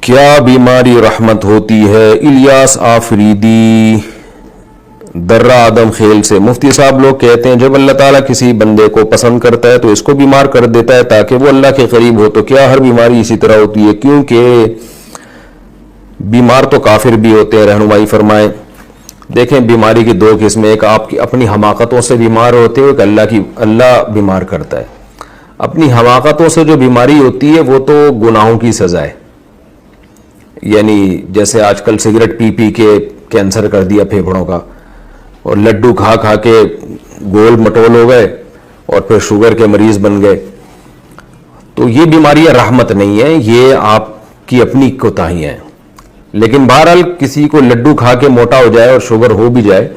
کیا بیماری رحمت ہوتی ہے؟ الیاس آفریدی درہ آدم خیل سے۔ مفتی صاحب لوگ کہتے ہیں جب اللہ تعالیٰ کسی بندے کو پسند کرتا ہے تو اس کو بیمار کر دیتا ہے تاکہ وہ اللہ کے قریب ہو، تو کیا ہر بیماری اسی طرح ہوتی ہے؟ کیونکہ بیمار تو کافر بھی ہوتے ہیں، رہنمائی فرمائیں۔ دیکھیں بیماری کی دو قسمیں، ایک آپ کی اپنی حماقتوں سے بیمار ہوتے ہیں، ایک اللہ بیمار کرتا ہے۔ اپنی حماقتوں سے جو بیماری ہوتی ہے وہ تو گناہوں کی سزا ہے، یعنی جیسے آج کل سگریٹ پی پی کے کینسر کر دیا پھیپھڑوں کا، اور لڈو کھا کھا کے گول مٹول ہو گئے اور پھر شوگر کے مریض بن گئے، تو یہ بیماریاں رحمت نہیں ہیں، یہ آپ کی اپنی کوتاہیاں ہیں۔ لیکن بہرحال کسی کو لڈو کھا کے موٹا ہو جائے اور شوگر ہو بھی جائے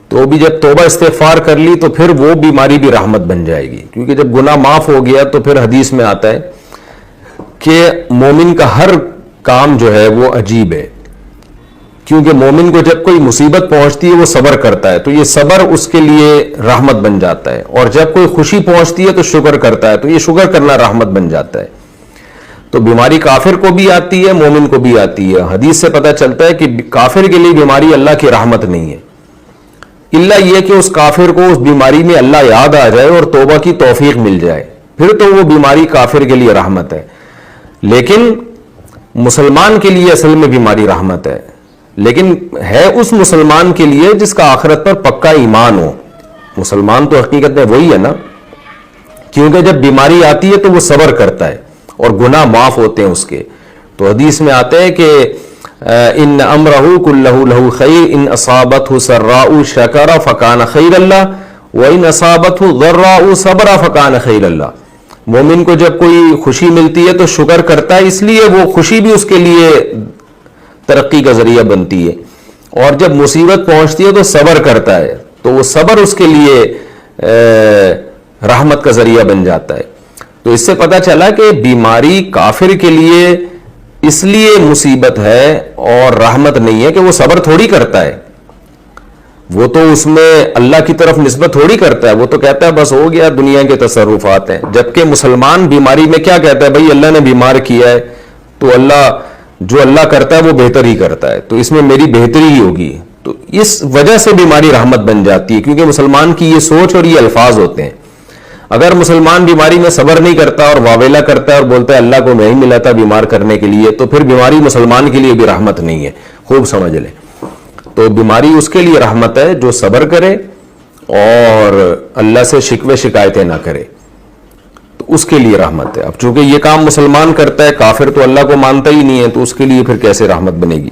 تو بھی جب توبہ استغفار کر لی تو پھر وہ بیماری بھی رحمت بن جائے گی، کیونکہ جب گناہ معاف ہو گیا تو پھر حدیث میں آتا ہے کہ مومن کا ہر کام جو ہے وہ عجیب ہے، کیونکہ مومن کو جب کوئی مصیبت پہنچتی ہے وہ صبر کرتا ہے تو یہ صبر اس کے لیے رحمت بن جاتا ہے، اور جب کوئی خوشی پہنچتی ہے تو شکر کرتا ہے تو یہ شکر کرنا رحمت بن جاتا ہے۔ تو بیماری کافر کو بھی آتی ہے، مومن کو بھی آتی ہے۔ حدیث سے پتہ چلتا ہے کہ کافر کے لیے بیماری اللہ کی رحمت نہیں ہے، الا یہ کہ اس کافر کو اس بیماری میں اللہ یاد آ جائے اور توبہ کی توفیق مل جائے، پھر تو وہ بیماری کافر کے لیے رحمت ہے۔ لیکن مسلمان کے لیے اصل میں بیماری رحمت ہے، لیکن ہے اس مسلمان کے لیے جس کا آخرت پر پکا ایمان ہو۔ مسلمان تو حقیقت میں وہی ہے نا، کیونکہ جب بیماری آتی ہے تو وہ صبر کرتا ہے اور گناہ معاف ہوتے ہیں اس کے۔ تو حدیث میں آتا ہے کہ ان امرہ کلہ لہ خیر ان اصابتہ سراء شکر فکان خیر اللہ وان اصابتہ ضراء صبر فکان خیر اللہ۔ مومن کو جب کوئی خوشی ملتی ہے تو شکر کرتا ہے، اس لیے وہ خوشی بھی اس کے لیے ترقی کا ذریعہ بنتی ہے، اور جب مصیبت پہنچتی ہے تو صبر کرتا ہے تو وہ صبر اس کے لیے رحمت کا ذریعہ بن جاتا ہے۔ تو اس سے پتہ چلا کہ بیماری کافر کے لیے اس لیے مصیبت ہے اور رحمت نہیں ہے کہ وہ صبر تھوڑی کرتا ہے، وہ تو اس میں اللہ کی طرف نسبت تھوڑی کرتا ہے، وہ تو کہتا ہے بس ہو گیا دنیا کے تصرفات ہیں۔ جبکہ مسلمان بیماری میں کیا کہتا ہے؟ بھائی اللہ نے بیمار کیا ہے تو جو اللہ کرتا ہے وہ بہتر ہی کرتا ہے، تو اس میں میری بہتری ہی ہوگی۔ تو اس وجہ سے بیماری رحمت بن جاتی ہے، کیونکہ مسلمان کی یہ سوچ اور یہ الفاظ ہوتے ہیں۔ اگر مسلمان بیماری میں صبر نہیں کرتا اور واویلا کرتا ہے اور بولتا ہے اللہ کو میں ہی ملا تھا بیمار کرنے کے لیے، تو پھر بیماری مسلمان کے لیے بھی رحمت نہیں ہے، خوب سمجھ لیں۔ تو بیماری اس کے لیے رحمت ہے جو صبر کرے اور اللہ سے شکوے شکایتیں نہ کرے، تو اس کے لیے رحمت ہے۔ اب چونکہ یہ کام مسلمان کرتا ہے، کافر تو اللہ کو مانتا ہی نہیں ہے، تو اس کے لیے پھر کیسے رحمت بنے گی؟